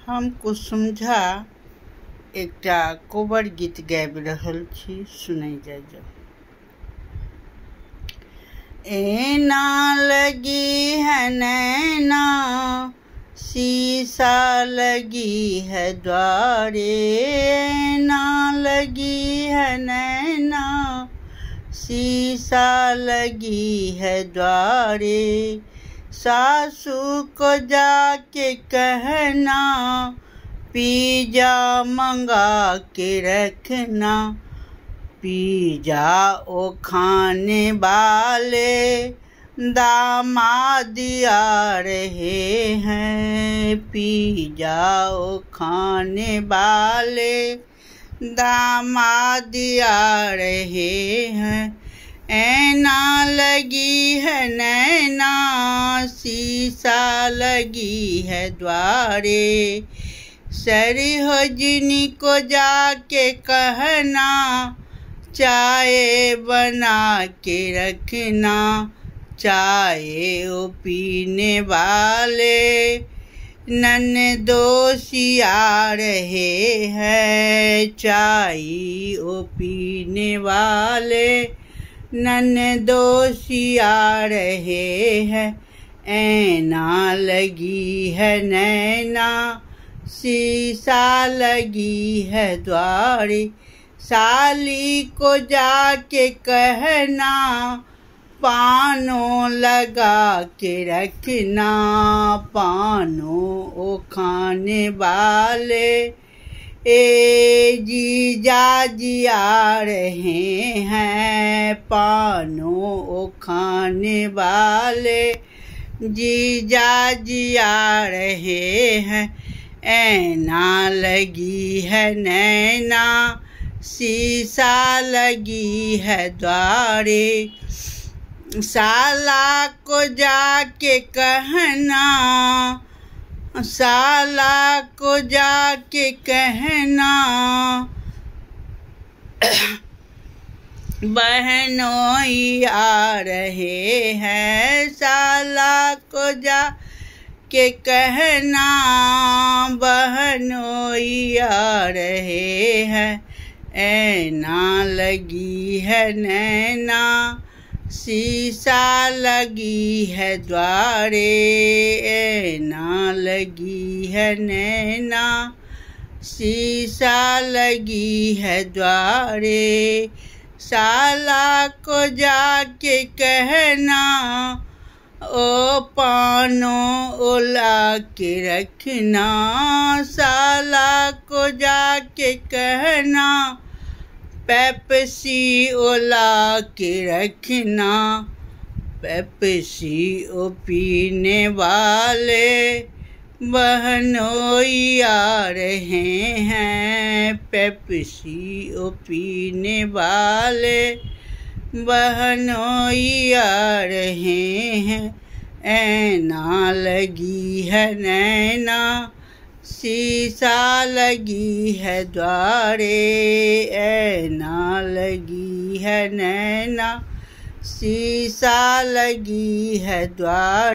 हमको समझा एकटा कोबर गीत गाबि रहल छी, सुनै जाइए। एना लगी है नैना, शीशा लगी है द्वारे। एना लगी है नैना, शीशा लगी है द्वारे। सासू को जाके कहना, पिज़्ज़ा मंगा के रखना। पिज़्ज़ा ओ खाने वाले दामाद आ रहे हैं। पिज़्ज़ा ओ खाने वाले दामाद आ रहे हैं। ऐना लगी है नैना, शीशा लगी है द्वारे। सरहजनी को जाके कहना, चाय बना के रखना। चाय ओ पीने वाले ननदोसी आ रहे हैं। चाय ओ पीने वाले ननदोसी आ रहे हैं। ऐना लगी है नैना, शीशा लगी है द्वारे। साली को जाके कहना, पानो लगा के रखना। पानो ओ खाने वाले ए जीजाजी आ रहे हैं। पानो ओ खाने वाले जीजाजी आ रहे हैं। ऐना लगी है नैना, शीशा लगी है द्वारे। साला को जाके कहना, साला को जाके कहना, बहनोई आ रहे हैं। साला को जाके कहना, बहनोई आ रहे हैं। ऐना लगी है नैना, शीशा लगी है द्वारे। ऐना लगी है नैना, शीशा लगी है द्वारे। साला को जाके कहना, ओ पानो ओला के रखना। साला को जाके कहना, पेप्सी ओला के रखना। पेप्सी ओ पीने वाले बहनोई आ रहे हैं। पेप्सी ओ पीने वाले बहनोई आ रहे हैं। ऐना लगी है नैना, शीशा लगी है द्वारे। ऐना लगी है नैना, शीशा लगी है द्वारे।